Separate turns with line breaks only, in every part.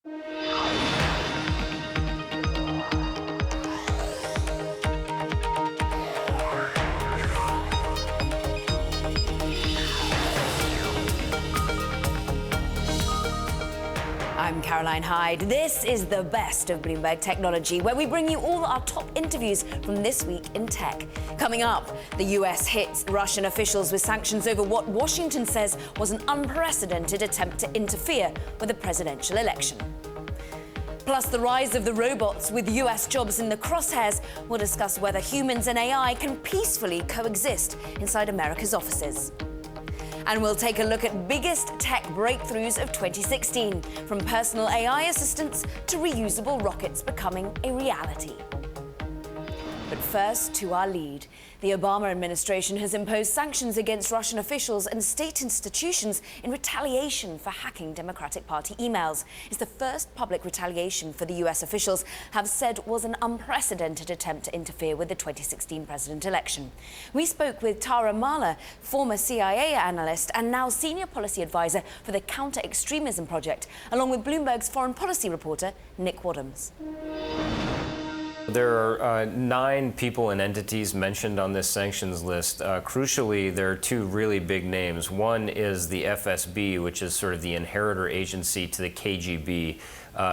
I'm Caroline Hyde. This is the best of Bloomberg Technology, where we bring you all our top interviews from this week in tech. Coming up, the US hits Russian officials with sanctions over what Washington says was an unprecedented attempt to interfere with the presidential election. Plus, the rise of the robots with US jobs in the crosshairs. We'll discuss whether humans and AI can peacefully coexist inside America's offices. And we'll take a look at biggest tech breakthroughs of 2016, from personal AI assistants to reusable rockets becoming a reality. But first, to our lead. The Obama administration has imposed sanctions against Russian officials and state institutions in retaliation for hacking Democratic Party emails. It's the first public retaliation for the US officials have said was an unprecedented attempt to interfere with the 2016 president election. We spoke with Tara Mahler, former CIA analyst and now senior policy advisor for the Counter-Extremism Project, along with Bloomberg's foreign policy reporter, Nick Wadhams.
There are 9 people and entities mentioned on this sanctions list. Crucially, there are 2 really big names. One is the FSB, which is sort of the inheritor agency to the KGB,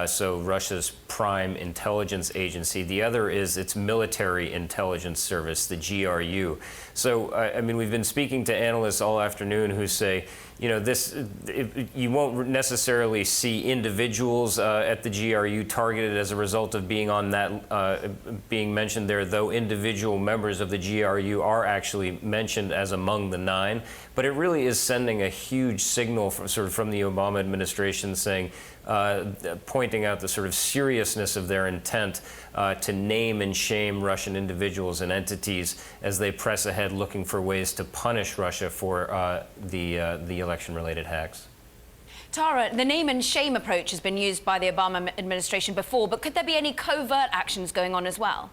so Russia's prime intelligence agency. The other is its military intelligence service, the GRU. So, I mean, we've been speaking to analysts all afternoon who say, you know, you won't necessarily see individuals at the GRU targeted as a result of being on that, being mentioned there, though individual members of the GRU are actually mentioned as among the 9. But it really is sending a huge signal from the Obama administration saying, pointing out the sort of seriousness of their intent to name and shame Russian individuals and entities as they press ahead looking for ways to punish Russia for the election-related hacks.
Tara, the name and shame approach has been used by the Obama administration before, but could there be any covert actions going on as well?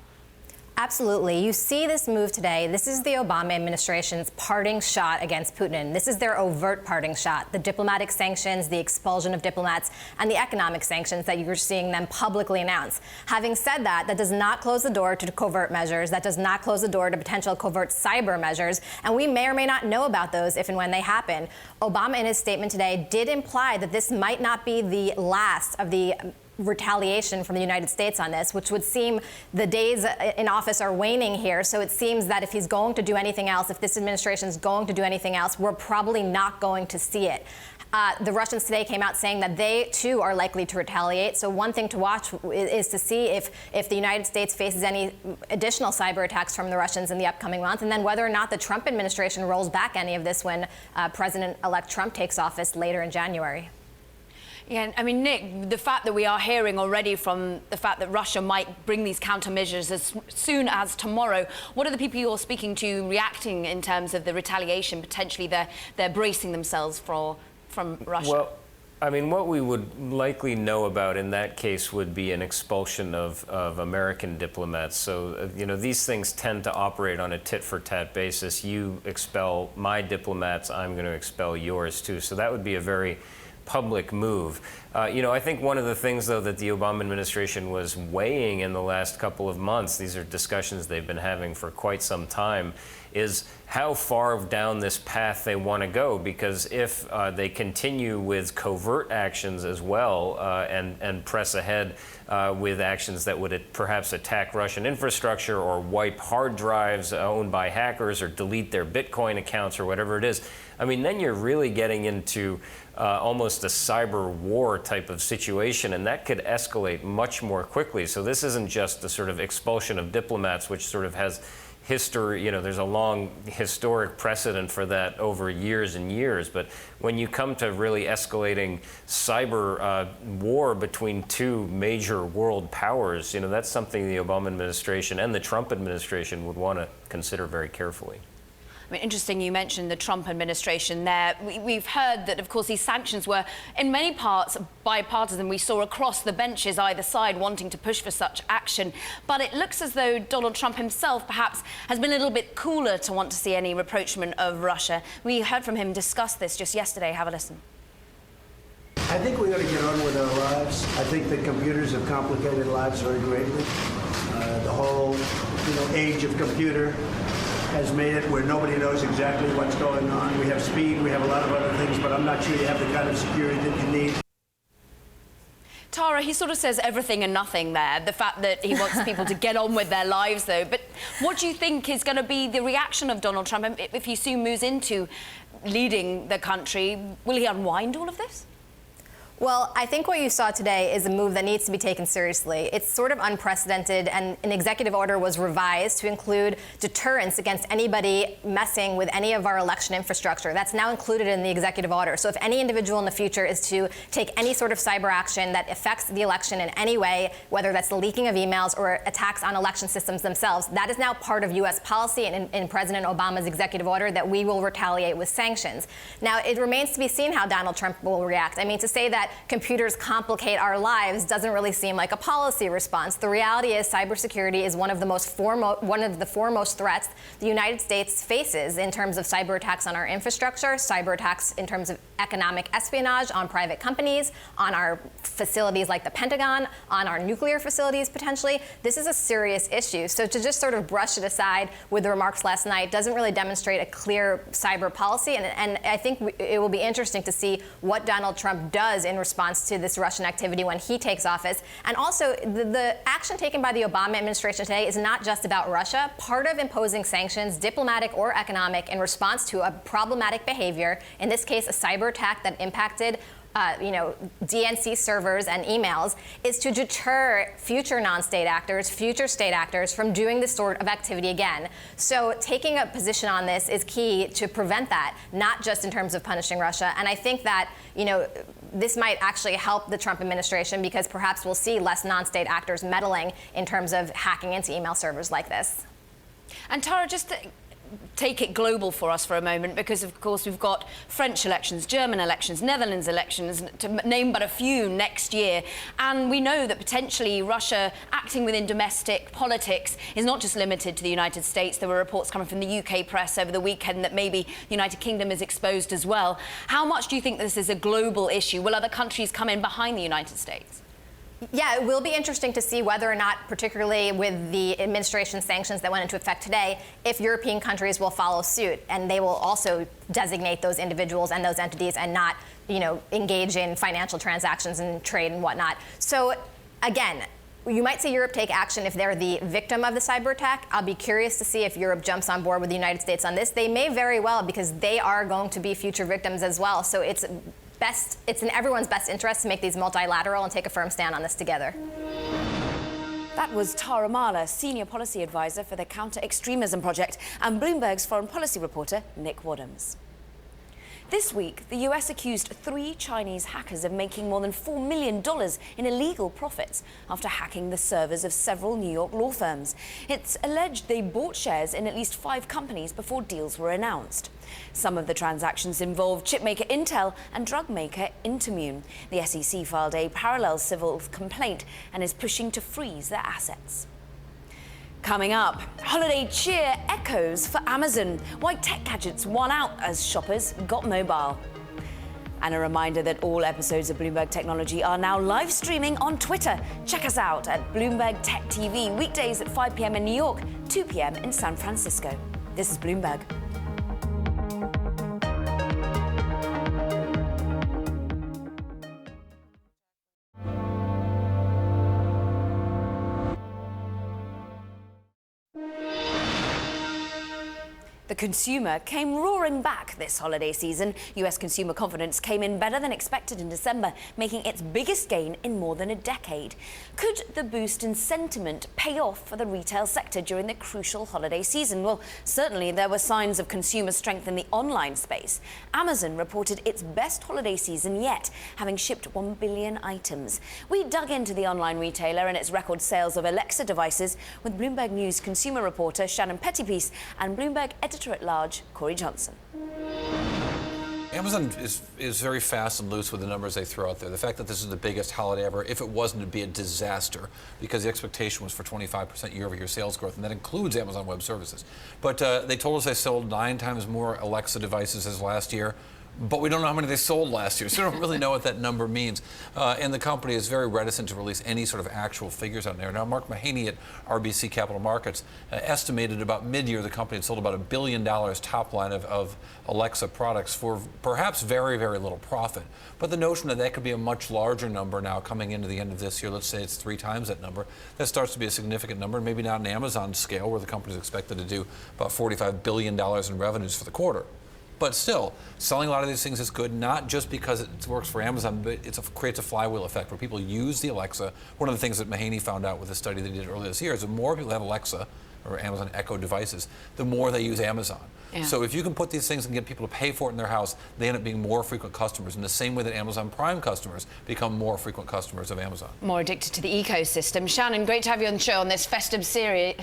Absolutely. You see this move today. This is the Obama administration's parting shot against Putin. This is their overt parting shot. The diplomatic sanctions, the expulsion of diplomats, and the economic sanctions that you're seeing them publicly announce. Having said that, that does not close the door to covert measures. That does not close the door to potential covert cyber measures. And we may or may not know about those if and when they happen. Obama, in his statement today, did imply that this might not be the last of the retaliation from the United States on this, which would seem the days in office are waning here. So it seems that if he's going to do anything else, if this administration is going to do anything else, we're probably not going to see it. The Russians today came out saying that they, too, are likely to retaliate. So one thing to watch is to see if the United States faces any additional cyber attacks from the Russians in the upcoming month, and then whether or not the Trump administration rolls back any of this when President-elect Trump takes office later in January.
Yeah, I mean, Nick, the fact that we are hearing already from the fact that Russia might bring these countermeasures as soon as tomorrow, what are the people you're speaking to reacting in terms of the retaliation? Potentially they're bracing themselves from Russia.
Well, I mean, what we would likely know about in that case would be an expulsion of American diplomats. So, you know, these things tend to operate on a tit-for-tat basis. You expel my diplomats, I'm going to expel yours, too. So that would be a very public move. You know, I think one of the things, though, that the Obama administration was weighing in the last couple of months, these are discussions they've been having for quite some time, is how far down this path they want to go. Because if they continue with covert actions as well and press ahead with actions that would perhaps attack Russian infrastructure or wipe hard drives owned by hackers or delete their Bitcoin accounts or whatever it is, I mean, then you're really getting into almost a cyber war type of situation, and that could escalate much more quickly. So this isn't just the sort of expulsion of diplomats, which sort of has history, you know, there's a long historic precedent for that over years and years. But when you come to really escalating cyber war between 2 major world powers, you know, that's something the Obama administration and the Trump administration would want to consider very carefully.
I mean, interesting you mentioned the Trump administration there. We've heard that, of course, these sanctions were, in many parts, bipartisan. We saw across the benches either side wanting to push for such action. But it looks as though Donald Trump himself perhaps has been a little bit cooler to want to see any rapprochement of Russia. We heard from him discuss this just yesterday. Have a listen.
I think we ought to get on with our lives. I think that computers have complicated lives very greatly. The whole, age of computer has made it where nobody knows exactly what's going on. We have speed, we have a lot of other things, but I'm not sure you have the kind of security that you need.
Tara, he sort of says everything and nothing there. The fact that he wants people to get on with their lives, though. But what do you think is going to be the reaction of Donald Trump if he soon moves into leading the country? Will he unwind all of this?
Well, I think what you saw today is a move that needs to be taken seriously. It's sort of unprecedented, and an executive order was revised to include deterrence against anybody messing with any of our election infrastructure. That's now included in the executive order. So if any individual in the future is to take any sort of cyber action that affects the election in any way, whether that's the leaking of emails or attacks on election systems themselves, that is now part of U.S. policy and in President Obama's executive order that we will retaliate with sanctions. Now, it remains to be seen how Donald Trump will react. I mean, to say that computers complicate our lives doesn't really seem like a policy response. The reality is cybersecurity is one of the foremost threats the United States faces in terms of cyber attacks on our infrastructure, cyber attacks in terms of economic espionage on private companies, on our facilities like the Pentagon, on our nuclear facilities potentially. This is a serious issue. So to just sort of brush it aside with the remarks last night doesn't really demonstrate a clear cyber policy. And I think it will be interesting to see what Donald Trump does in response to this Russian activity when he takes office. And also, the action taken by the Obama administration today is not just about Russia. Part of imposing sanctions, diplomatic or economic, in response to a problematic behavior, in this case, a cyber attack that impacted DNC servers and emails, is to deter future non-state actors, future state actors from doing this sort of activity again. So taking a position on this is key to prevent that, not just in terms of punishing Russia. And I think that, this might actually help the Trump administration because perhaps we'll see less non-state actors meddling in terms of hacking into email servers like this.
And Tara, just to take it global for us for a moment, because of course we've got French elections, German elections, Netherlands elections, to name but a few next year. And we know that potentially Russia acting within domestic politics is not just limited to the United States. There were reports coming from the UK press over the weekend that maybe the United Kingdom is exposed as well. How much do you think this is a global issue? Will other countries come in behind the United States?
Yeah, it will be interesting to see whether or not, particularly with the administration sanctions that went into effect today, if European countries will follow suit, and they will also designate those individuals and those entities and not, engage in financial transactions and trade and whatnot. So, again, you might see Europe take action if they're the victim of the cyber attack. I'll be curious to see if Europe jumps on board with the United States on this. They may very well, because they are going to be future victims as well. So it's in everyone's best interest to make these multilateral and take a firm stand on this together.
That was Tara Marler, Senior Policy Advisor for the Counter-Extremism Project, and Bloomberg's foreign policy reporter, Nick Wadhams. This week, the US accused 3 Chinese hackers of making more than $4 million in illegal profits after hacking the servers of several New York law firms. It's alleged they bought shares in at least 5 companies before deals were announced. Some of the transactions involved chipmaker Intel and drug maker Intimmune. The SEC filed a parallel civil complaint and is pushing to freeze their assets. Coming up, holiday cheer echoes for Amazon. Why tech gadgets won out as shoppers got mobile. And a reminder that all episodes of Bloomberg Technology are now live streaming on Twitter. Check us out at Bloomberg Tech TV, weekdays at 5 p.m. in New York, 2 p.m. in San Francisco. This is Bloomberg. The consumer came roaring back this holiday season. US consumer confidence came in better than expected in December, making its biggest gain in more than a decade. Could the boost in sentiment pay off for the retail sector during the crucial holiday season? Well, certainly there were signs of consumer strength in the online space. Amazon reported its best holiday season yet, having shipped 1 billion items. We dug into the online retailer and its record sales of Alexa devices with Bloomberg News consumer reporter Shannon Pettypiece and Bloomberg editor-at-large Corey Johnson.
Amazon is very fast and loose with the numbers they throw out there. The fact that this is the biggest holiday ever, if it wasn't, it'd be a disaster because the expectation was for 25% year-over-year sales growth, and that includes Amazon Web Services. But they told us they sold 9 times more Alexa devices as last year. but we don't know how many they sold last year, so we don't really know what that number means. And the company is very reticent to release any sort of actual figures out there. Now, Mark Mahaney at RBC Capital Markets estimated about mid-year the company had sold about $1 billion top line of Alexa products for perhaps very, very little profit. But the notion that that could be a much larger number now coming into the end of this year, let's say it's 3 times that number, that starts to be a significant number, maybe not an Amazon scale where the company is expected to do about $45 billion in revenues for the quarter. But still, selling a lot of these things is good, not just because it works for Amazon, but it creates a flywheel effect where people use the Alexa. One of the things that Mahaney found out with a study they did earlier this year is the more people have Alexa or Amazon Echo devices, the more they use Amazon. Yeah. So if you can put these things and get people to pay for it in their house, they end up being more frequent customers in the same way that Amazon Prime customers become more frequent customers of Amazon.
More addicted to the ecosystem. Shannon, great to have you on the show on this festive series.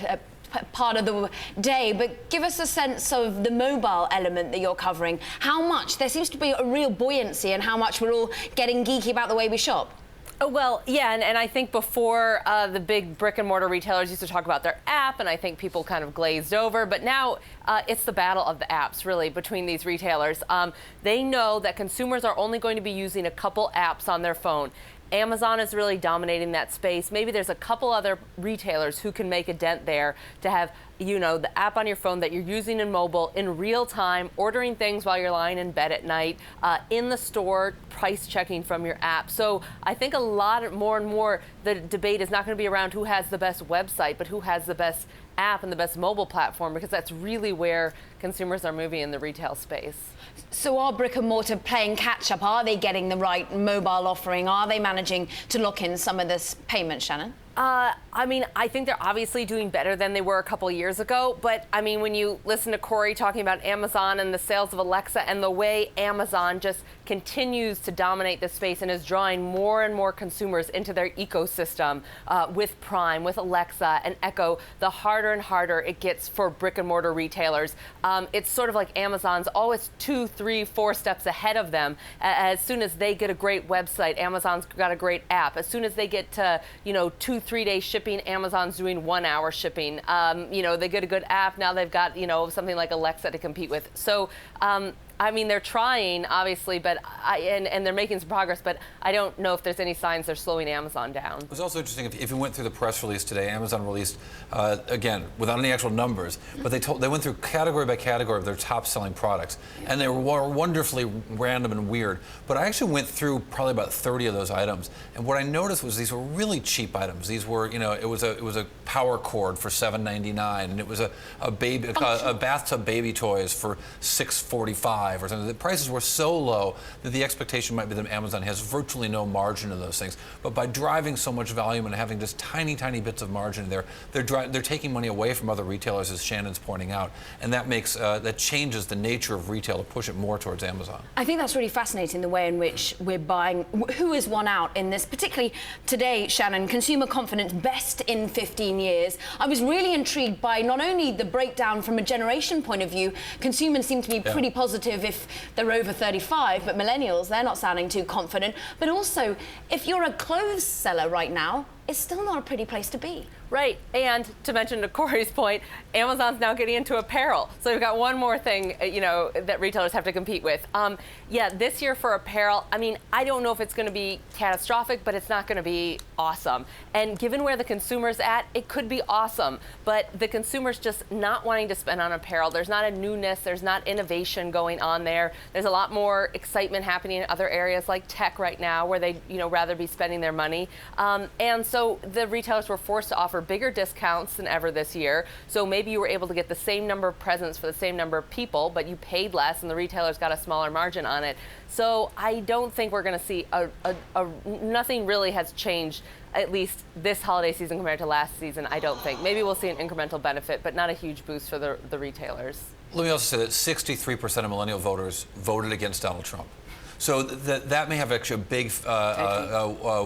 Part of the day, but give us a sense of the mobile element that you're covering. How much, there seems to be a real buoyancy in how much we're all getting geeky about the way we shop.
Oh, well, yeah, and I think before the big brick and mortar retailers used to talk about their app, and I think people kind of glazed over, but now it's the battle of the apps, really, between these retailers. They know that consumers are only going to be using a couple apps on their phone. Amazon is really dominating that space. Maybe there's a couple other retailers who can make a dent there to have, you know, the app on your phone that you're using in mobile in real time, ordering things while you're lying in bed at night, in the store, price checking from your app. So I think more and more the debate is not going to be around who has the best website, but who has the best app and the best mobile platform, because that's really where consumers are moving in the retail space.
So are brick and mortar playing catch up? Are they getting the right mobile offering? Are they managing to lock in some of this payment, Shannon?
I mean, I think they're obviously doing better than they were a couple years ago. But I mean, when you listen to Corey talking about Amazon and the sales of Alexa and the way Amazon just continues to dominate this space and is drawing more and more consumers into their ecosystem with Prime, with Alexa and Echo, the harder and harder it gets for brick and mortar retailers. It's sort of like Amazon's always 2, 3, 4 steps ahead of them. As soon as they get a great website, Amazon's got a great app. As soon as they get to, you know, 2-3 day shipping, Amazon's doing 1 hour shipping. You know, they get a good app. Now they've got, you know, something like Alexa to compete with. So, I mean, they're trying, obviously, but and they're making some progress, but I don't know if there's any signs they're slowing Amazon down.
It was also interesting, if you went through the press release today, Amazon released, again, without any actual numbers, but they went through category by category of their top-selling products, and they were wonderfully random and weird. But I actually went through probably about 30 of those items, and what I noticed was these were really cheap items. These were, you know, it was a power cord for $7.99, and it was a bathtub baby toys for $6.45. Or something. The prices were so low that the expectation might be that Amazon has virtually no margin in those things. But by driving so much volume and having just tiny, tiny bits of margin there, they're taking money away from other retailers, as Shannon's pointing out, and that makes that changes the nature of retail to push it more towards Amazon.
I think that's really fascinating, the way in which we're buying. Who is won out in this, particularly today, Shannon? Consumer confidence best in 15 years. I was really intrigued by not only the breakdown from a generation point of view. Consumers seem to be pretty positive if they're over 35, but millennials, they're not sounding too confident. But also, if you're a clothes seller right now, it's still not a pretty place to be.
Right, and to mention to Corey's point, Amazon's now getting into apparel. So we've got one more thing, you know, that retailers have to compete with. Yeah, this year for apparel, I mean, I don't know if it's going to be catastrophic, but it's not going to be awesome. And given where the consumer's at, it could be awesome. But the consumer's just not wanting to spend on apparel. There's not a newness, there's not innovation going on there. There's a lot more excitement happening in other areas like tech right now, where they, you know, rather be spending their money. And so the retailers were forced to offer bigger discounts than ever this year. So maybe you were able to get the same number of presents for the same number of people, but you paid less and the retailers got a smaller margin on it. So I don't think we're going to see nothing really has changed, at least this holiday season compared to last season, I don't think. Maybe we'll see an incremental benefit, but not a huge boost for the retailers.
Let me also say that 63% of millennial voters voted against Donald Trump. So that may have actually a big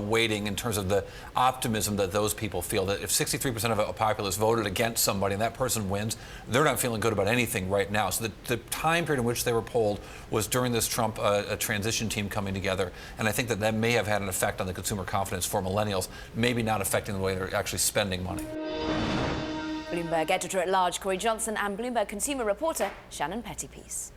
weighting in terms of the optimism that those people feel, that if 63% of a populace voted against somebody and that person wins, they're not feeling good about anything right now. So the time period in which they were polled was during this Trump transition team coming together, and I think that may have had an effect on the consumer confidence for millennials, maybe not affecting the way they're actually spending money.
Bloomberg editor-at-large Corey Johnson and Bloomberg consumer reporter Shannon Pettypiece.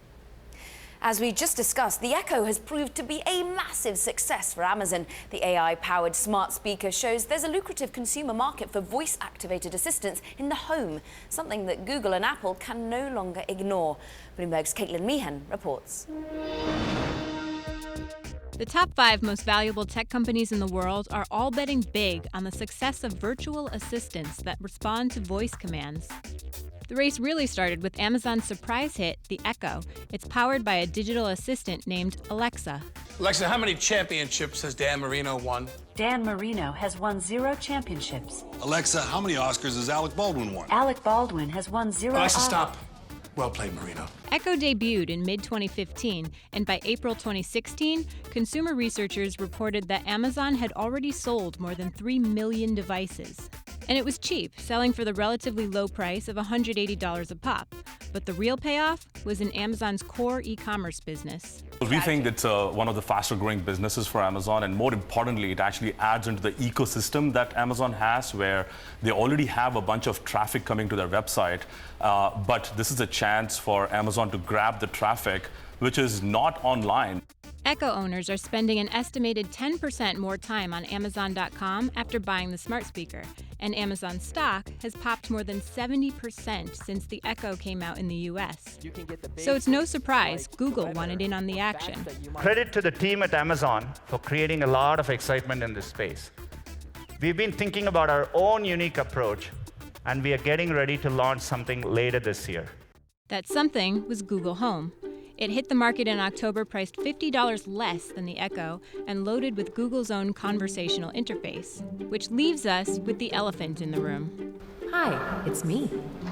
As we just discussed, the Echo has proved to be a massive success for Amazon. The AI-powered smart speaker shows there's a lucrative consumer market for voice-activated assistants in the home, something that Google and Apple can no longer ignore. Bloomberg's Caitlin Meehan reports.
The top 5 most valuable tech companies in the world are all betting big on the success of virtual assistants that respond to voice commands. The race really started with Amazon's surprise hit, the Echo. It's powered by a digital assistant named Alexa.
Alexa, how many championships has Dan Marino won?
Dan Marino has won 0 championships.
Alexa, how many Oscars has Alec Baldwin won?
Alec Baldwin has won 0
Alexa, stop. Well played, Marino.
Echo debuted in mid-2015, and by April 2016, consumer researchers reported that Amazon had already sold more than 3 million devices. And it was cheap, selling for the relatively low price of $180 a pop. But the real payoff was in Amazon's core e-commerce business.
We think it's one of the faster-growing businesses for Amazon, and more importantly, it actually adds into the ecosystem that Amazon has, where they already have a bunch of traffic coming to their website, but this is a chance for Amazon to grab the traffic, which is not online.
Echo owners are spending an estimated 10% more time on Amazon.com after buying the smart speaker, and Amazon stock has popped more than 70% since the Echo came out in the US. So it's no surprise Google wanted in on the action.
Credit to the team at Amazon for creating a lot of excitement in this space. We've been thinking about our own unique approach, and we are getting ready to launch something later this year.
That something was Google Home. It hit the market in October priced $50 less than the Echo and loaded with Google's own conversational interface, which leaves us with the elephant in the room.
Hi, it's me.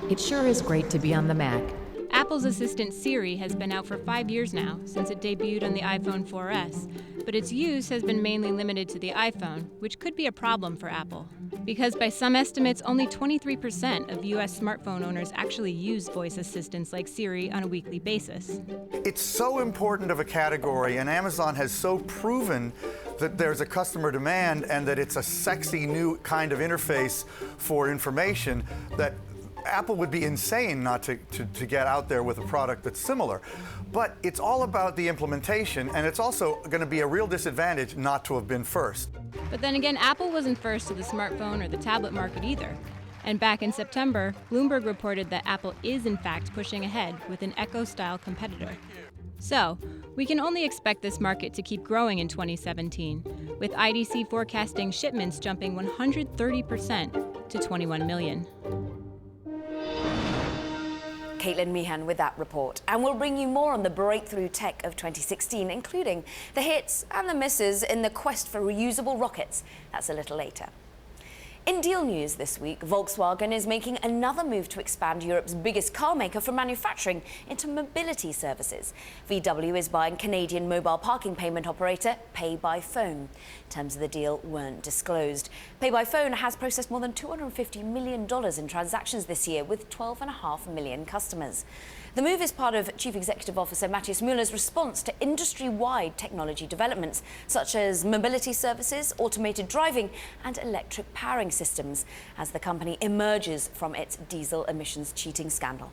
It sure is great to be on the Mac.
Apple's assistant Siri has been out for 5 years now, since it debuted on the iPhone 4S, but its use has been mainly limited to the iPhone, which could be a problem for Apple. Because by some estimates, only 23% of US smartphone owners actually use voice assistants like Siri on a weekly basis.
It's so important of a category, and Amazon has so proven that there's a customer demand and that it's a sexy new kind of interface for information that Apple would be insane not to get out there with a product that's similar. But it's all about the implementation, and it's also going to be a real disadvantage not to have been first.
But then again, Apple wasn't first to the smartphone or the tablet market either. And back in September, Bloomberg reported that Apple is in fact pushing ahead with an Echo-style competitor. So, we can only expect this market to keep growing in 2017, with IDC forecasting shipments jumping 130% to 21 million.
Caitlin Meehan with that report. And we'll bring you more on the breakthrough tech of 2016, including the hits and the misses in the quest for reusable rockets. That's a little later. In deal news this week, Volkswagen is making another move to expand Europe's biggest car maker from manufacturing into mobility services. VW is buying Canadian mobile parking payment operator Pay by Phone. Terms of the deal weren't disclosed. Pay by Phone has processed more than $250 million in transactions this year with 12.5 million customers. The move is part of Chief Executive Officer Matthias Müller's response to industry-wide technology developments, such as mobility services, automated driving, and electric powering systems, as the company emerges from its diesel emissions cheating scandal.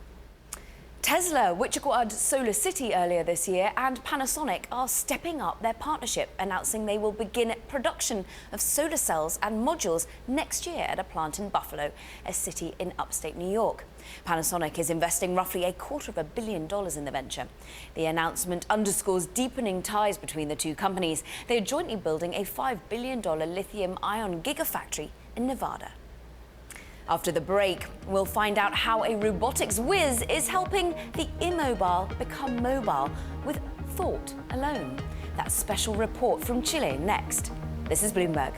Tesla, which acquired Solar City earlier this year, and Panasonic are stepping up their partnership, announcing they will begin production of solar cells and modules next year at a plant in Buffalo, a city in upstate New York. Panasonic is investing roughly $250 million in the venture. The announcement underscores deepening ties between the two companies. They are jointly building a $5 billion lithium-ion gigafactory in Nevada. After the break, we'll find out how a robotics whiz is helping the immobile become mobile with thought alone. That special report from Chile next. This is Bloomberg.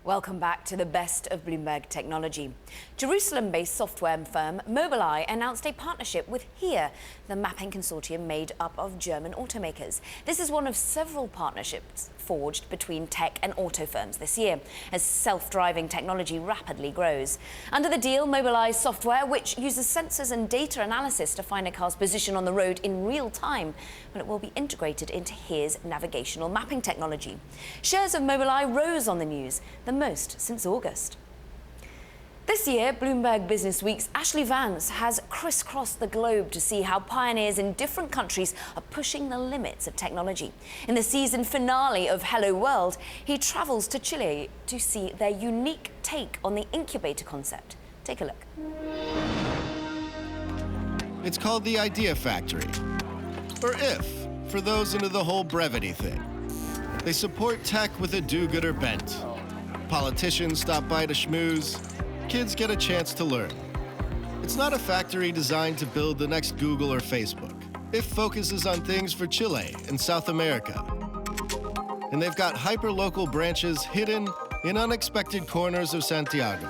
Welcome back to the best of Bloomberg Technology. Jerusalem-based software firm Mobileye announced a partnership with Hyde, the mapping consortium made up of German automakers. This is one of several partnerships forged between tech and auto firms this year, as self-driving technology rapidly grows. Under the deal, Mobileye's software, which uses sensors and data analysis to find a car's position on the road in real time, but it will be integrated into Hyde's navigational mapping technology. Shares of Mobileye rose on the news, the most since August. This year, Bloomberg Businessweek's Ashley Vance has crisscrossed the globe to see how pioneers in different countries are pushing the limits of technology. In the season finale of Hello World, he travels to Chile to see their unique take on the incubator concept. Take a look.
It's called the Idea Factory, or IF, for those into the whole brevity thing. They support tech with a do-gooder bent. Politicians stop by to schmooze. Kids get a chance to learn. It's not a factory designed to build the next Google or Facebook. IF focuses on things for Chile and South America. And they've got hyper-local branches hidden in unexpected corners of Santiago.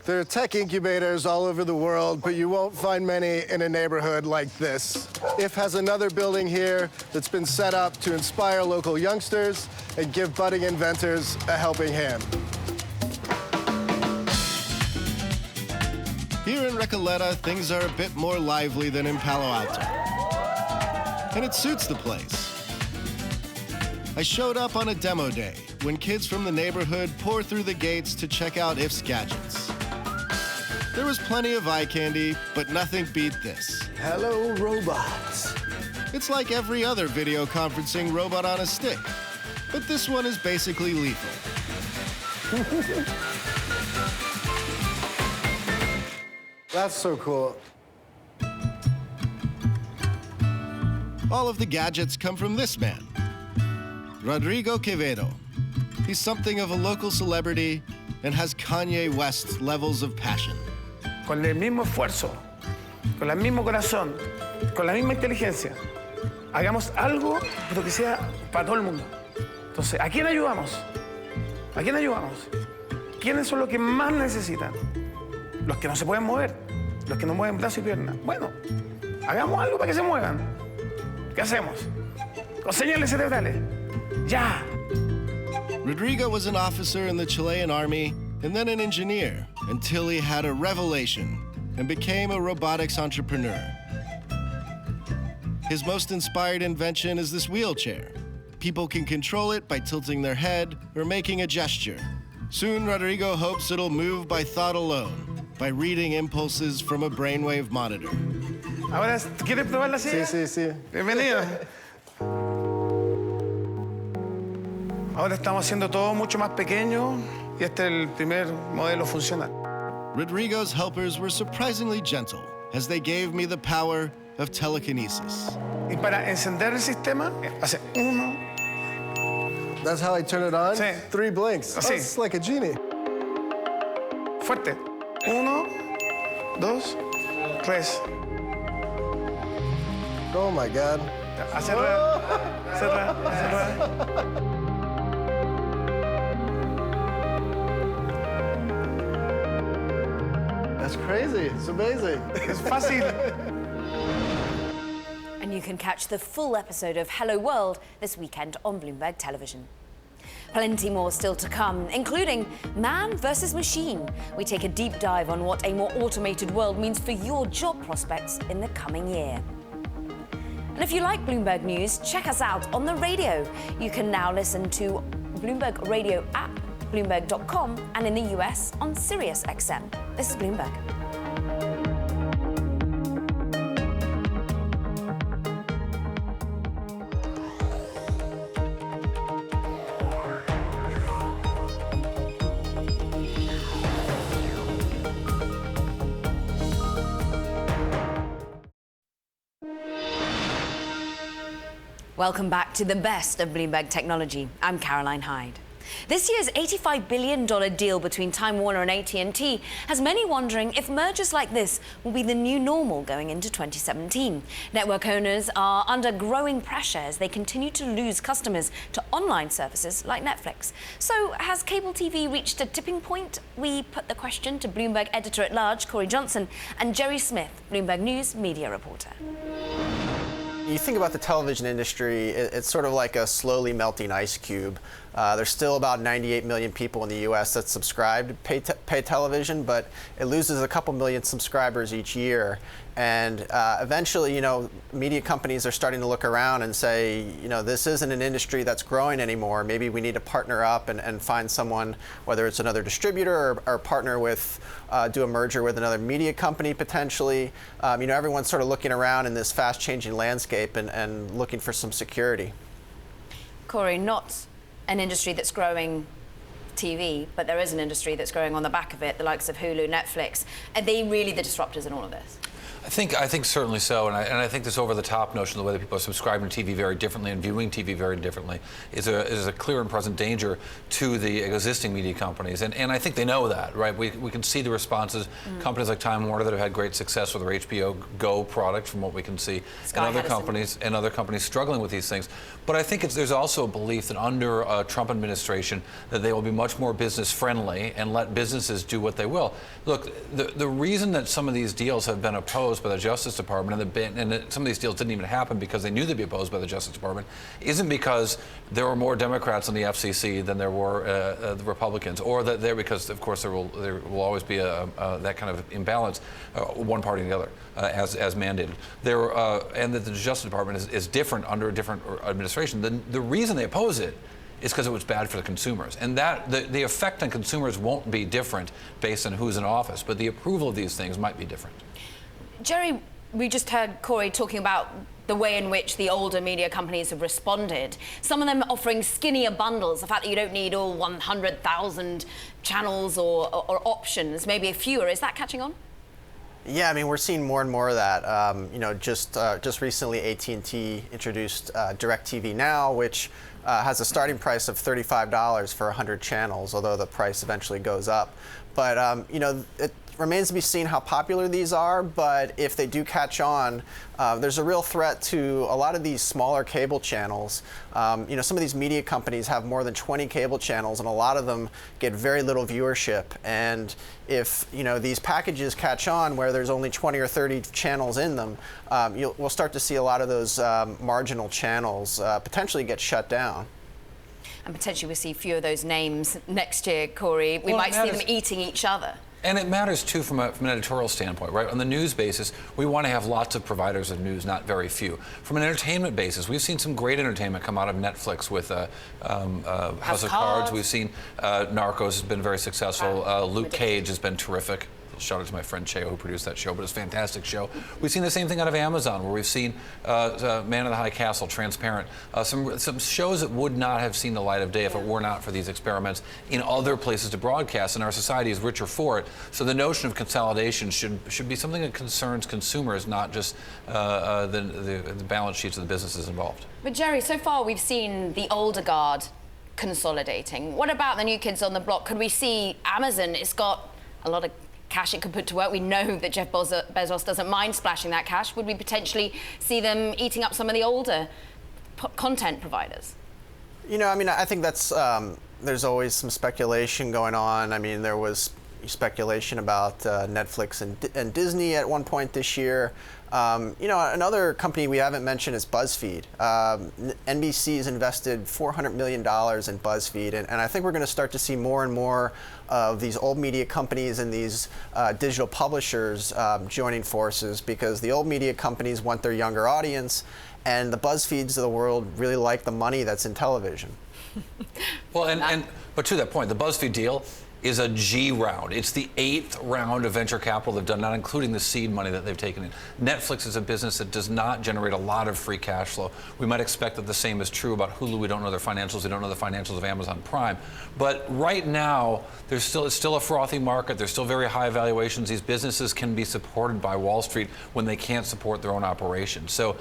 There are tech incubators all over the world, but you won't find many in a neighborhood like this. IF has another building here that's been set up to inspire local youngsters and give budding inventors a helping hand.
Here in Recoleta, things are a bit more lively than in Palo Alto. And it suits the place. I showed up on a demo day when kids from the neighborhood pour through the gates to check out IF's gadgets. There was plenty of eye candy, but nothing beat this.
Hello, robots.
It's like every other video conferencing robot on a stick, but this one is basically lethal.
That's so cool.
All of the gadgets come from this man, Rodrigo Quevedo. He's something of a local celebrity and has Kanye West levels of passion.
Con el mismo esfuerzo, con el mismo corazón, con la misma inteligencia, hagamos algo pero que sea para todo el mundo. Entonces, ¿a quién ayudamos? ¿A quién ayudamos? ¿Quiénes son los que más necesitan? Los que no se pueden mover, los que no mueven brazos y piernas. Bueno, hagamos algo para que se muevan. ¿Qué hacemos? Con señales cerebrales. ¡Ya!
Rodrigo was an officer in the Chilean army and then an engineer until he had a revelation and became a robotics entrepreneur. His most inspired invention is this wheelchair. People can control it by tilting their head or making a gesture. Soon, Rodrigo hopes it'll move by thought alone, by reading impulses from a brainwave monitor.
Ahora, ¿quieres probar la silla?
Sí, sí, sí.
Bienvenido. Ahora estamos haciendo todo mucho más pequeño y este es el primer modelo funcional.
Rodrigo's helpers were surprisingly gentle as they gave me the power of telekinesis.
Y para encender el sistema, hace uno.
That's how I turn it on?
Sí.
3 blinks.
Así.
Oh, it's like a genie.
Fuerte. 1, 2, 3.
Oh my God.
Cerrar. Cerrar. Cerrar.
That's crazy. It's amazing.
Es fácil.
And you can catch the full episode of Hello World this weekend on Bloomberg Television. Plenty more still to come, including man versus machine. We take a deep dive on what a more automated world means for your job prospects in the coming year. And if you like Bloomberg News, check us out on the radio. You can now listen to Bloomberg Radio app, Bloomberg.com, and in the US on Sirius XM. This is Bloomberg. Welcome back to the best of Bloomberg Technology. I'm Caroline Hyde. This year's $85 billion deal between Time Warner and AT&T has many wondering if mergers like this will be the new normal going into 2017. Network owners are under growing pressure as they continue to lose customers to online services like Netflix. So has cable TV reached a tipping point? We put the question to Bloomberg editor-at-large Corey Johnson and Jerry Smith, Bloomberg News media reporter.
You think about the television industry, it's sort of like a slowly melting ice cube. There's still about 98 million people in the U.S. that subscribe to pay television, but it loses a couple million subscribers each year. And eventually, you know, media companies are starting to look around and say, you know, this isn't an industry that's growing anymore. Maybe we need to partner up and find someone, whether it's another distributor or partner with, do a merger with another media company potentially. You know, everyone's sort of looking around in this fast-changing landscape and looking for some security.
Corey, not an industry that's growing TV, but there is an industry that's growing on the back of it, the likes of Hulu, Netflix. Are they really the disruptors in all of this?
I think certainly so, and I think this over-the-top notion, the way that people are subscribing to TV very differently and viewing TV very differently, is a clear and present danger to the existing media companies, and I think they know that, right? We can see the responses. Companies like Time Warner that have had great success with their HBO Go product, from what we can see, and other companies struggling with these things. But I think there's also a belief that under a Trump administration that they will be much more business friendly and let businesses do what they will. Look, the reason that some of these deals have been opposed by the Justice Department, and some of these deals didn't even happen because they knew they'd be opposed by the Justice Department, isn't because there were more Democrats on the FCC than there were the Republicans, or that because, of course, there will always be that kind of imbalance, one party or the other, as mandated. And that the Justice Department is different under a different administration. The reason they oppose it is because it was bad for the consumers. And that the effect on consumers won't be different based on who's in office, but the approval of these things might be different.
Jerry, we just heard Corey talking about the way in which the older media companies have responded. Some of them offering skinnier bundles, the fact that you don't need all 100,000 channels or options, maybe a fewer. Is that catching on?
Yeah, I mean, we're seeing more and more of that. You know, just recently, AT&T introduced DirecTV Now, which has a starting price of $35 for 100 channels, although the price eventually goes up. But you know, it remains to be seen how popular these are, but if they do catch on, there's a real threat to a lot of these smaller cable channels. You know, some of these media companies have more than 20 cable channels, and a lot of them get very little viewership. And if, you know, these packages catch on where there's only 20 or 30 channels in them, we'll start to see a lot of those marginal channels potentially get shut down.
And potentially we'll see fewer of those names next year, Corey. We might see them eating each other.
And it matters, too, from an editorial standpoint, right? On the news basis, we want to have lots of providers of news, not very few. From an entertainment basis, we've seen some great entertainment come out of Netflix with House of Cards. We've seen Narcos has been very successful. Luke Cage has been terrific. Shout out to my friend Cheo who produced that show, but it's a fantastic show. We've seen the same thing out of Amazon, where we've seen Man in the High Castle, Transparent, some shows that would not have seen the light of day if it were not for these experiments in other places to broadcast, and our society is richer for it. So the notion of consolidation should be something that concerns consumers, not just the balance sheets of the businesses involved.
But Jerry, so far we've seen the older guard consolidating. What about the new kids on the block? Could we see Amazon? It's got a lot of cash it could put to work. We know that Jeff Bezos doesn't mind splashing that cash. Would we potentially see them eating up some of the older content providers?
You know, I mean, I think that's there's always some speculation going on. I mean, there was speculation about Netflix and Disney at one point this year. You know, another company we haven't mentioned is BuzzFeed. NBC's invested $400 million in BuzzFeed, and I think we're going to start to see more and more of these old media companies and these digital publishers joining forces, because the old media companies want their younger audience, and the BuzzFeeds of the world really like the money that's in television.
Well, but to that point, the BuzzFeed deal is a G round. It's the 8th round of venture capital they've done, not including the seed money that they've taken in. Netflix is a business that does not generate a lot of free cash flow. We might expect that the same is true about Hulu. We don't know their financials. We don't know the financials of Amazon Prime. But right now, it's still a frothy market. There's still very high valuations. These businesses can be supported by Wall Street when they can't support their own operations. So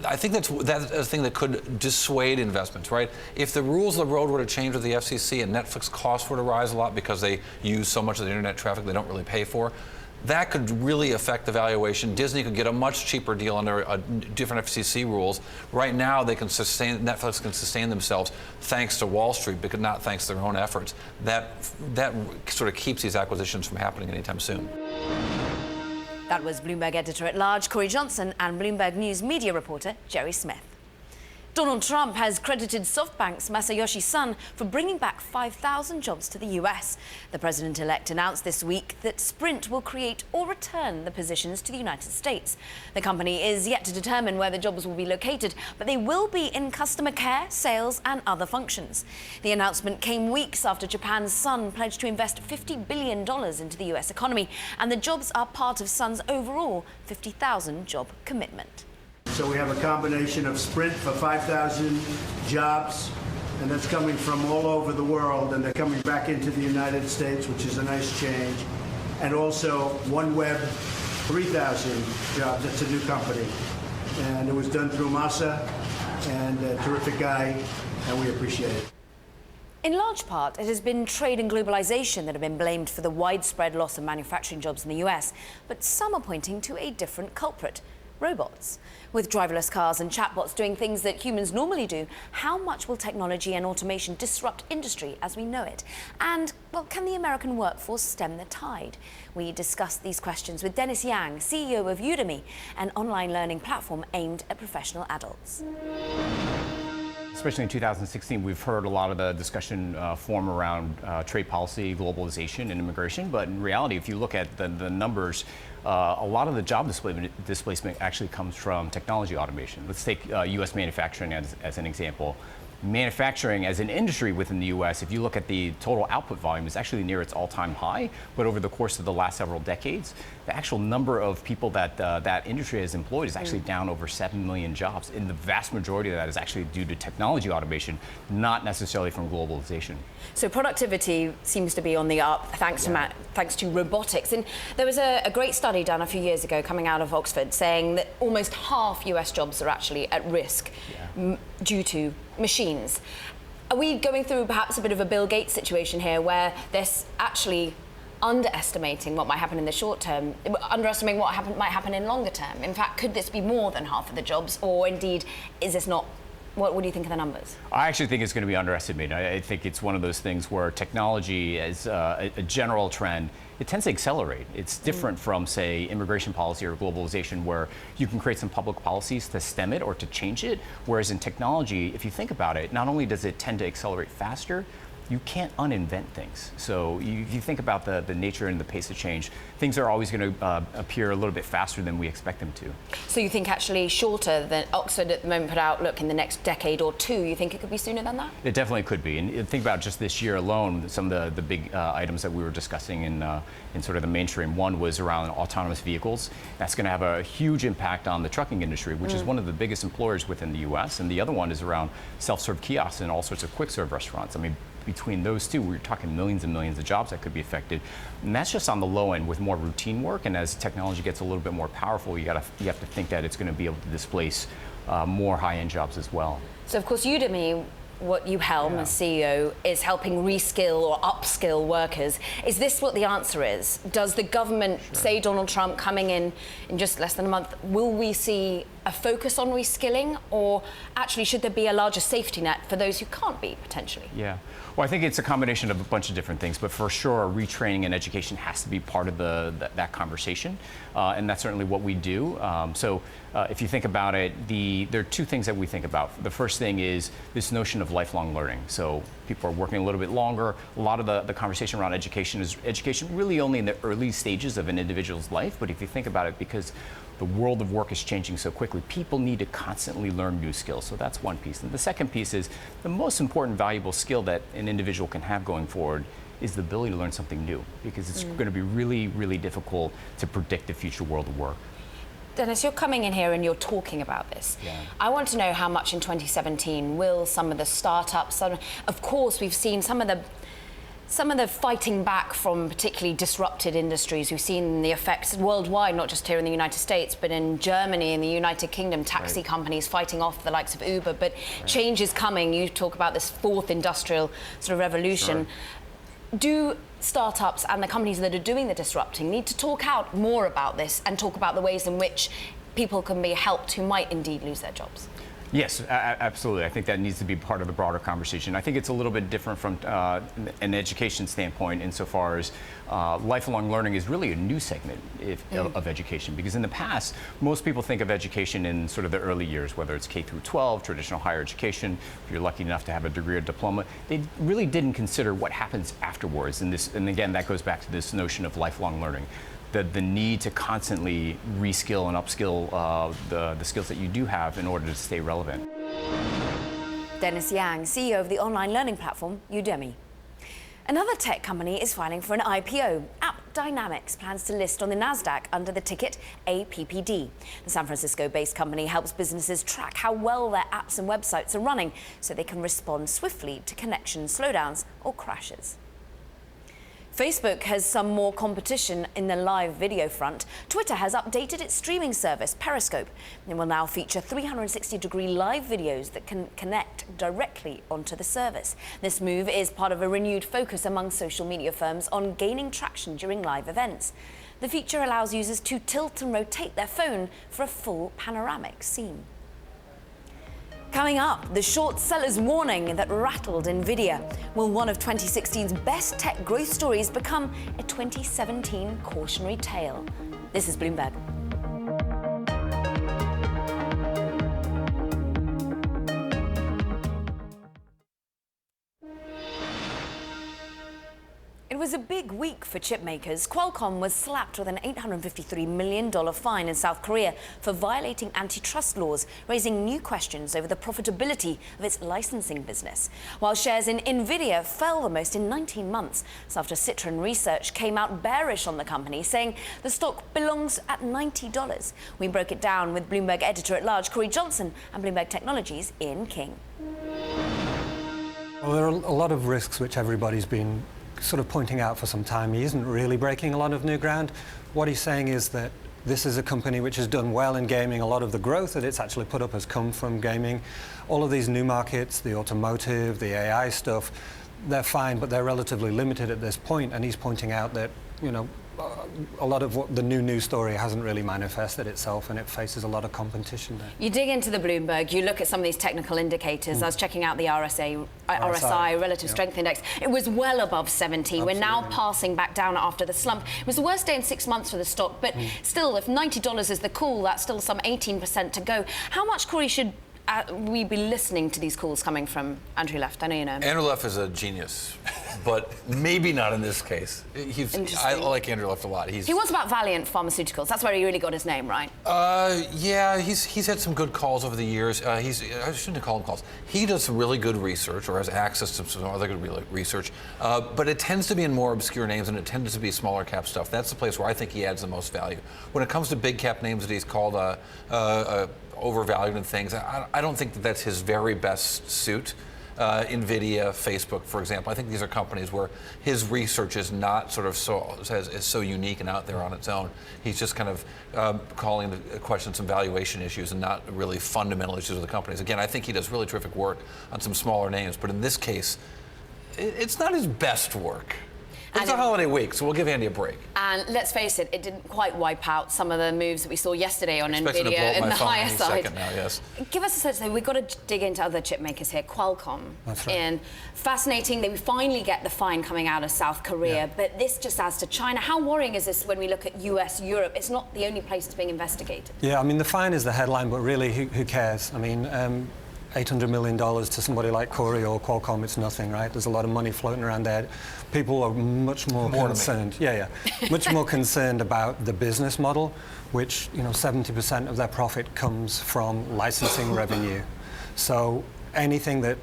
I think that's a thing that could dissuade investments, right? If the rules of the road were to change with the FCC and Netflix costs were to rise a lot because they use so much of the internet traffic they don't really pay for, that could really affect the valuation. Disney could get a much cheaper deal under different FCC rules. Right now, Netflix can sustain themselves thanks to Wall Street, but not thanks to their own efforts. That sort of keeps these acquisitions from happening anytime soon.
That was Bloomberg editor-at-large Corey Johnson and Bloomberg News media reporter Jerry Smith. Donald Trump has credited SoftBank's Masayoshi Son for bringing back 5,000 jobs to the US. The president-elect announced this week that Sprint will create or return the positions to the United States. The company is yet to determine where the jobs will be located, but they will be in customer care, sales and other functions. The announcement came weeks after Japan's Sun pledged to invest $50 billion into the US economy, and the jobs are part of Sun's overall 50,000 job commitment.
So we have a combination of Sprint for 5,000 jobs, and that's coming from all over the world, and they're coming back into the United States, which is a nice change. And also OneWeb, 3,000 jobs. That's a new company. And it was done through Masa, and a terrific guy, and we appreciate it.
In large part, it has been trade and globalization that have been blamed for the widespread loss of manufacturing jobs in the US, but some are pointing to a different culprit: robots. With driverless cars and chatbots doing things that humans normally do, how much will technology and automation disrupt industry as we know it? And, well, can the American workforce stem the tide? We discussed these questions with Dennis Yang, CEO of Udemy, an online learning platform aimed at professional adults.
Especially in 2016, we've heard a lot of the discussion form around trade policy, globalization, and immigration. But in reality, if you look at the numbers, a lot of the job displacement actually comes from technology automation. Let's take U.S. manufacturing as an example. Manufacturing as an industry within the U.S., if you look at the total output volume, is actually near its all-time high. But over the course of the last several decades, the actual number of people that that industry has employed is actually down over 7 million jobs. And the vast majority of that is actually due to technology automation, not necessarily from globalization.
So productivity seems to be on the up thanks to robotics. And there was a great study done a few years ago coming out of Oxford saying that almost half US jobs are actually at risk due to machines. Are we going through perhaps a bit of a Bill Gates situation here where there's actually underestimating what might happen in the short term, underestimating what might happen in longer term? In fact, could this be more than half of the jobs, or indeed is this not? What do you think of the numbers?
I actually think it's going to be underestimated. I think it's one of those things where technology, as a general trend, it tends to accelerate. It's different from, say, immigration policy or globalization, where you can create some public policies to stem it or to change it. Whereas in technology, if you think about it, not only does it tend to accelerate faster, you can't uninvent things. So if you think about the nature and the pace of change, things are always going to appear a little bit faster than we expect them to.
So you think actually shorter than Oxford at the moment put out, look, in the next decade or two, you think it could be sooner than that?
It definitely could be. And think about just this year alone, some of the big items that we were discussing in sort of the mainstream. One was around autonomous vehicles. That's going to have a huge impact on the trucking industry, which is one of the biggest employers within the US. And the other one is around self-serve kiosks and all sorts of quick serve restaurants. I mean, between those two, we're talking millions and millions of jobs that could be affected. And that's just on the low end with more routine work. And as technology gets a little bit more powerful, you have to think that it's going to be able to displace more high-end jobs as well.
So, of course, Udemy, what you helm as CEO, is helping reskill or upskill workers. Is this what the answer is? Does the government, say Donald Trump coming in just less than a month, will we see a focus on reskilling, or actually should there be a larger safety net for those who can't be, potentially?
Yeah. Well, I think it's a combination of a bunch of different things, but for sure, retraining and education has to be part of that conversation, and that's certainly what we do. If you think about it, there are two things that we think about. The first thing is this notion of lifelong learning. So people are working a little bit longer. A lot of the conversation around education is education really only in the early stages of an individual's life, but if you think about it, because the world of work is changing so quickly, people need to constantly learn new skills. So that's one piece. And the second piece is the most important valuable skill that an individual can have going forward is the ability to learn something new, because it's going to be really, really difficult to predict the future world of work.
Dennis, you're coming in here and you're talking about this. I want to know how much in 2017 will some of the startups, of course, we've seen some of the fighting back from particularly disrupted industries. We've seen the effects worldwide, not just here in the United States, but in Germany, in the United Kingdom, taxi companies fighting off the likes of Uber. But change is coming. You talk about this fourth industrial sort of revolution. Do startups and the companies that are doing the disrupting need to talk out more about this and talk about the ways in which people can be helped who might indeed lose their jobs?
Yes, absolutely. I think that needs to be part of the broader conversation. I think it's a little bit different from an education standpoint insofar as lifelong learning is really a new segment of education, because in the past, most people think of education in sort of the early years, whether it's K through 12, traditional higher education, if you're lucky enough to have a degree or diploma. They really didn't consider what happens afterwards. And again, that goes back to this notion of lifelong learning. The need to constantly reskill and upskill the skills that you do have in order to stay relevant.
Dennis Yang, CEO of the online learning platform Udemy. Another tech company is filing for an IPO. AppDynamics plans to list on the NASDAQ under the ticket APPD. The San Francisco-based company helps businesses track how well their apps and websites are running so they can respond swiftly to connection slowdowns or crashes. Facebook has some more competition in the live video front. Twitter has updated its streaming service, Periscope. It will now feature 360-degree live videos that can connect directly onto the service. This move is part of a renewed focus among social media firms on gaining traction during live events. The feature allows users to tilt and rotate their phone for a full panoramic scene. Coming up, the short seller's warning that rattled Nvidia. Will one of 2016's best tech growth stories become a 2017 cautionary tale? This is Bloomberg. It was a big week for chipmakers. Qualcomm was slapped with an $853 million fine in South Korea for violating antitrust laws, raising new questions over the profitability of its licensing business. While shares in Nvidia fell the most in 19 months after Citron Research came out bearish on the company, saying the stock belongs at $90. We broke it down with Bloomberg editor-at-large Corey Johnson and Bloomberg Technology's Ian King.
Well, there are a lot of risks which everybody's been sort of pointing out for some time. He isn't really breaking a lot of new ground. What he's saying is that this is a company which has done well in gaming. A lot of the growth that it's actually put up has come from gaming. All of these new markets, the automotive, the AI stuff, they're fine, but they're relatively limited at this point. And he's pointing out that, you know, a lot of what the new news story hasn't really manifested itself, and it faces a lot of competition there.
You dig into the Bloomberg, you look at some of these technical indicators. I was checking out the RSI Relative Strength Index. It was well above 70. Absolutely. We're now passing back down after the slump. It was the worst day in 6 months for the stock, but still, if $90 is the call, that's still some 18% to go. How much, Corey, should we be listening to these calls coming from Andrew Left? I know you know him.
Andrew Left is a genius, but maybe not in this case. I like Andrew Left a lot.
He was about Valiant Pharmaceuticals. That's where he really got his name, right?
Yeah, he's had some good calls over the years. I shouldn't call him calls. He does some really good research, or has access to some other good research, but it tends to be in more obscure names, and it tends to be smaller cap stuff. That's the place where I think he adds the most value. When it comes to big cap names that he's called overvalued and things, I don't think that that's his very best suit. Nvidia, Facebook, for example. I think these are companies where his research is not sort of is so unique and out there on its own. He's just kind of calling into question some valuation issues and not really fundamental issues of the companies. Again, I think he does really terrific work on some smaller names, but in this case, it's not his best work. It's a holiday week, so we'll give Andy a break.
And let's face it, it didn't quite wipe out some of the moves that we saw yesterday on Nvidia in the higher side.
Now, yes.
Give us a sense, though, we've got to dig into other chip makers here. Qualcomm.
That's right.
And fascinating that we finally get the fine coming out of South Korea, but this just adds to China. How worrying is this when we look at US, Europe? It's not the only place that's being investigated.
Yeah, I mean, the fine is the headline, but really, who cares? I mean, $800 million to somebody like Corey or Qualcomm, it's nothing, right? There's a lot of money floating around there. People are much more concerned. Much more concerned about the business model, which, you know, 70% of their profit comes from licensing revenue. So anything that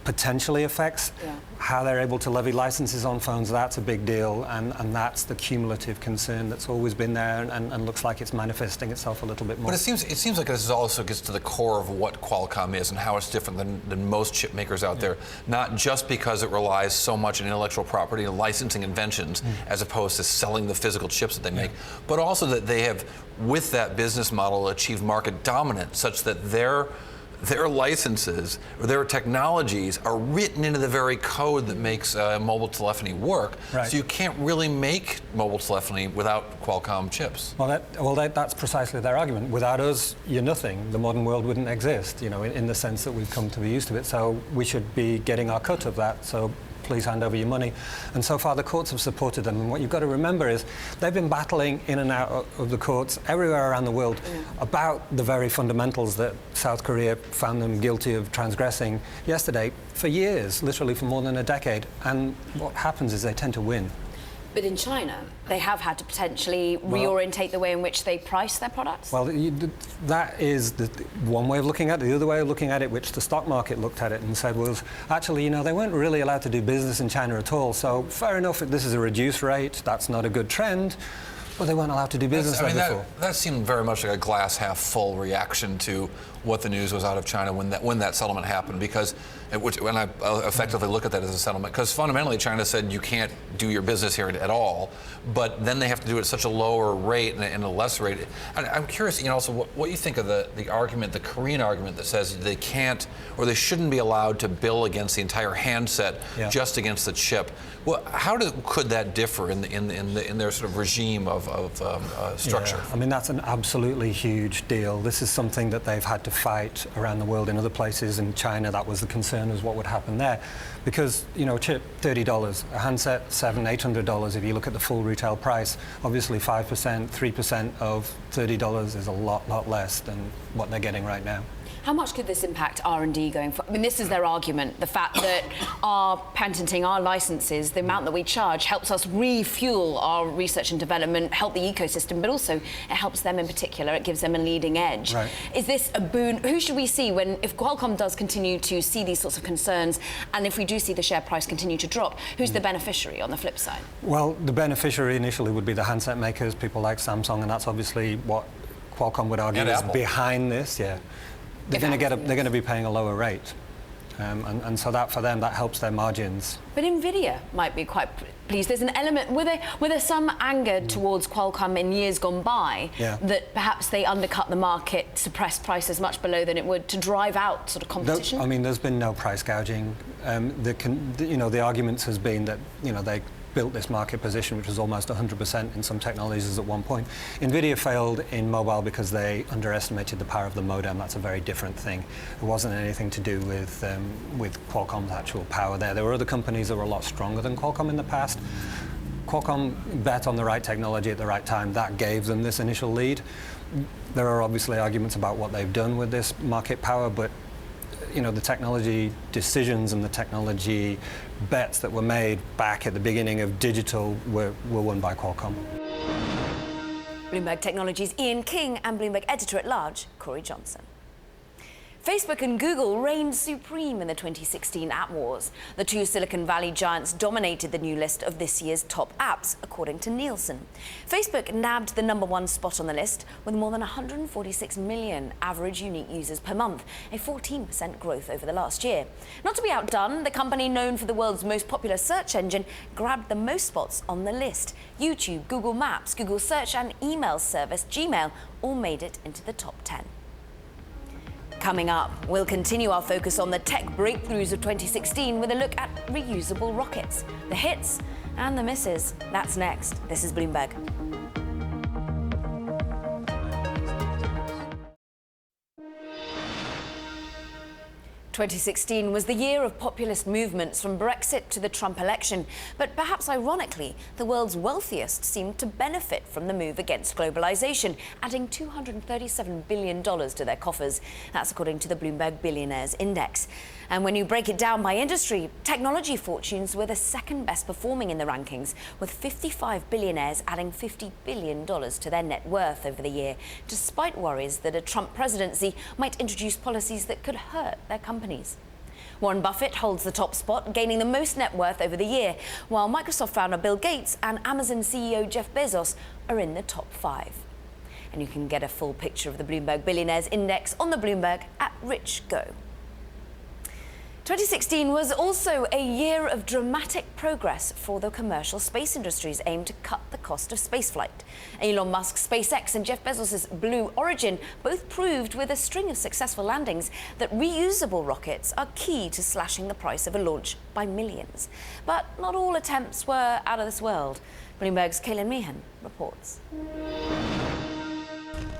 potentially affects how they're able to levy licenses on phones, that's a big deal, and that's the cumulative concern that's always been there and looks like it's manifesting itself a little bit more.
But it seems like this also gets to the core of what Qualcomm is and how it's different than most chip makers out there, not just because it relies so much on intellectual property and licensing inventions as opposed to selling the physical chips that they make, but also that they have, with that business model, achieved market dominance such that their licenses or their technologies are written into the very code that makes mobile telephony work.
Right.
So you can't really make mobile telephony without Qualcomm chips.
Well, that's precisely their argument. Without us, you're nothing. The modern world wouldn't exist, you know, in the sense that we've come to be used to it. So we should be getting our cut of that. So please hand over your money. And so far the courts have supported them. And what you've got to remember is they've been battling in and out of the courts everywhere around the world about the very fundamentals that South Korea found them guilty of transgressing yesterday for years, literally for more than a decade. And what happens is they tend to win.
But in China, they have had to potentially reorientate the way in which they price their products?
Well, that is the one way of looking at it. The other way of looking at it, which the stock market looked at it and said was, actually, you know, they weren't really allowed to do business in China at all. So fair enough, this is a reduced rate. That's not a good trend. But they weren't allowed to do business there before.
That seemed very much like a glass half full reaction to what the news was out of China when that settlement happened, because when I effectively look at that as a settlement, because fundamentally China said you can't do your business here at all, but then they have to do it at such a lower rate and a less rate. I'm curious, you know, also what you think of the argument, the Korean argument that says they can't or they shouldn't be allowed to bill against the entire handset, just against the chip. Well, how could that differ in their sort of regime of structure?
Yeah. I mean, that's an absolutely huge deal. This is something that they've had to fight around the world in other places. In China, that was the concern, was what would happen there. Because, you know, a chip, $30, a handset, $700, $800 if you look at the full retail price. Obviously, 5%, 3% of $30 is a lot less than what they're getting right now.
How much could this impact R&D going forward? I mean, this is their argument, the fact that our patenting, our licenses, the amount that we charge helps us refuel our research and development, help the ecosystem, but also it helps them in particular. It gives them a leading edge.
Right.
Is this a boon? Who should we see if Qualcomm does continue to see these sorts of concerns, and if we do see the share price continue to drop, who's the beneficiary on the flip side?
Well, the beneficiary initially would be the handset makers, people like Samsung, and that's obviously what Qualcomm would argue is behind this. Yeah. They're going to be paying a lower rate, and so that for them that helps their margins.
But Nvidia might be quite pleased. There's an element were there some anger towards Qualcomm in years gone by that perhaps they undercut the market, suppressed prices much below than it would to drive out sort of competition.
I mean, there's been no price gouging. The arguments has been that they built this market position, which was almost 100% in some technologies at one point. Nvidia failed in mobile because they underestimated the power of the modem. That's a very different thing. It wasn't anything to do with Qualcomm's actual power there. There were other companies that were a lot stronger than Qualcomm in the past. Qualcomm bet on the right technology at the right time. That gave them this initial lead. There are obviously arguments about what they've done with this market power, but the technology decisions and the technology bets that were made back at the beginning of digital were won by Qualcomm.
Bloomberg Technology's Ian King and Bloomberg editor-at-large Corey Johnson. Facebook and Google reigned supreme in the 2016 app wars. The two Silicon Valley giants dominated the new list of this year's top apps, according to Nielsen. Facebook nabbed the #1 spot on the list with more than 146 million average unique users per month, a 14% growth over the last year. Not to be outdone, the company known for the world's most popular search engine grabbed the most spots on the list. YouTube, Google Maps, Google Search and email service Gmail all made it into the top 10. Coming up, we'll continue our focus on the tech breakthroughs of 2016 with a look at reusable rockets, the hits and the misses. That's next. This is Bloomberg. 2016 was the year of populist movements from Brexit to the Trump election. But perhaps ironically, the world's wealthiest seemed to benefit from the move against globalization, adding $237 billion to their coffers. That's according to the Bloomberg Billionaires Index. And when you break it down by industry, technology fortunes were the second best performing in the rankings, with 55 billionaires adding $50 billion to their net worth over the year, despite worries that a Trump presidency might introduce policies that could hurt their companies. Warren Buffett holds the top spot, gaining the most net worth over the year, while Microsoft founder Bill Gates and Amazon CEO Jeff Bezos are in the top 5. And you can get a full picture of the Bloomberg Billionaires Index on the Bloomberg at Rich Go. 2016 was also a year of dramatic progress for the commercial space industry's aim to cut the cost of spaceflight. Elon Musk's SpaceX and Jeff Bezos' Blue Origin both proved with a string of successful landings that reusable rockets are key to slashing the price of a launch by millions. But not all attempts were out of this world. Bloomberg's Caitlin Meehan reports.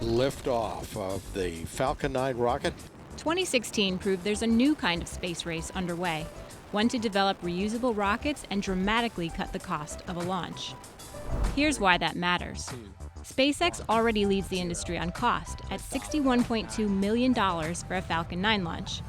Liftoff of the Falcon 9 rocket.
2016 proved there's a new kind of space race underway, one to develop reusable rockets and dramatically cut the cost of a launch. Here's why that matters. SpaceX already leads the industry on cost at $61.2 million for a Falcon 9 launch.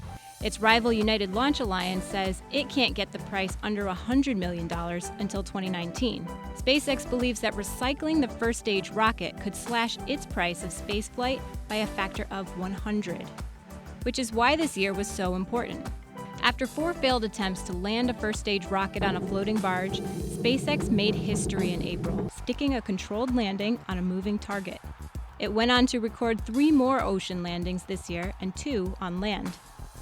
Its rival United Launch Alliance says it can't get the price under $100 million until 2019. SpaceX believes that recycling the first stage rocket could slash its price of spaceflight by a factor of 100. Which is why this year was so important. After 4 failed attempts to land a first-stage rocket on a floating barge, SpaceX made history in April, sticking a controlled landing on a moving target. It went on to record 3 more ocean landings this year and 2 on land.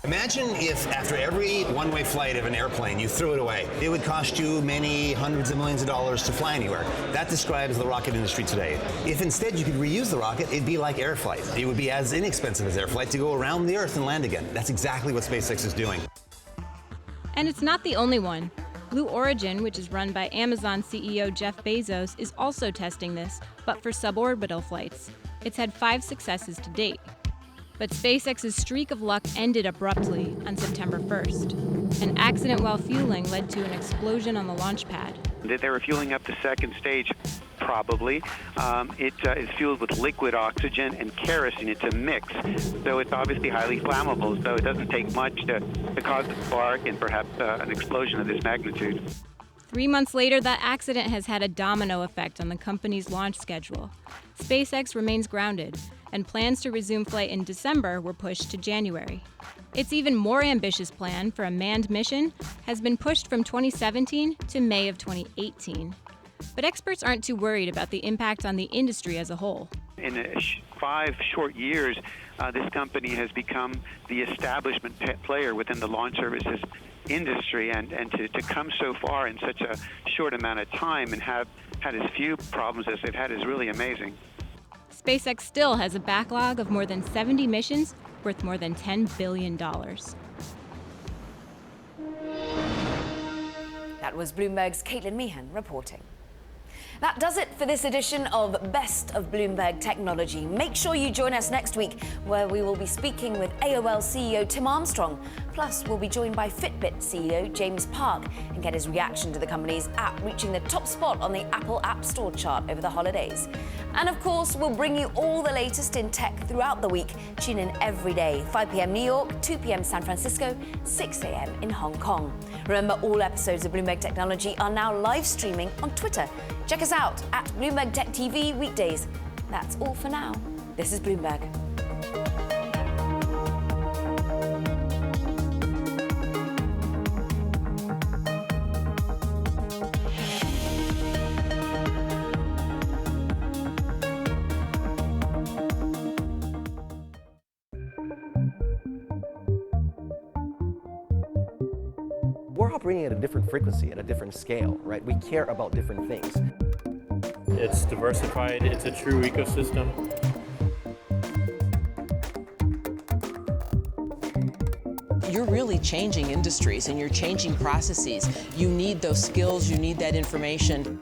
Imagine if after every one-way flight of an airplane, you threw it away. It would cost you many hundreds of millions of dollars to fly anywhere. That describes the rocket industry today. If instead you could reuse the rocket, it'd be like air flight. It would be as inexpensive as air flight to go around the Earth and land again. That's exactly what SpaceX is doing.
And it's not the only one. Blue Origin, which is run by Amazon CEO Jeff Bezos, is also testing this, but for suborbital flights. It's had 5 successes to date. But SpaceX's streak of luck ended abruptly on September 1st. An accident while fueling led to an explosion on the launch pad.
They were fueling up the second stage, probably. It is fueled with liquid oxygen and kerosene. It's a mix, so it's obviously highly flammable, so it doesn't take much to cause a spark and perhaps an explosion of this magnitude.
3 months later, that accident has had a domino effect on the company's launch schedule. SpaceX remains grounded, and plans to resume flight in December were pushed to January. Its even more ambitious plan for a manned mission has been pushed from 2017 to May of 2018. But experts aren't too worried about the impact on the industry as a whole.
In 5 short years, this company has become the establishment player within the launch services industry, and to come so far in such a short amount of time and have had as few problems as they've had is really amazing.
SpaceX still has a backlog of more than 70 missions worth more than $10 billion.
That was Bloomberg's Caitlin Meehan reporting. That does it for this edition of Best of Bloomberg Technology. Make sure you join us next week, where we will be speaking with AOL CEO Tim Armstrong. Plus, we'll be joined by Fitbit CEO James Park and get his reaction to the company's app reaching the top spot on the Apple App Store chart over the holidays. And of course, we'll bring you all the latest in tech throughout the week. Tune in every day, 5 p.m. New York, 2 p.m. San Francisco, 6 a.m. in Hong Kong. Remember, all episodes of Bloomberg Technology are now live streaming on Twitter. Check us out at Bloomberg Tech TV weekdays. That's all for now. This is Bloomberg.
We're operating at a different frequency, at a different scale, right? We care about different things.
It's diversified, it's a true ecosystem.
You're really changing industries and you're changing processes. You need those skills, you need that information.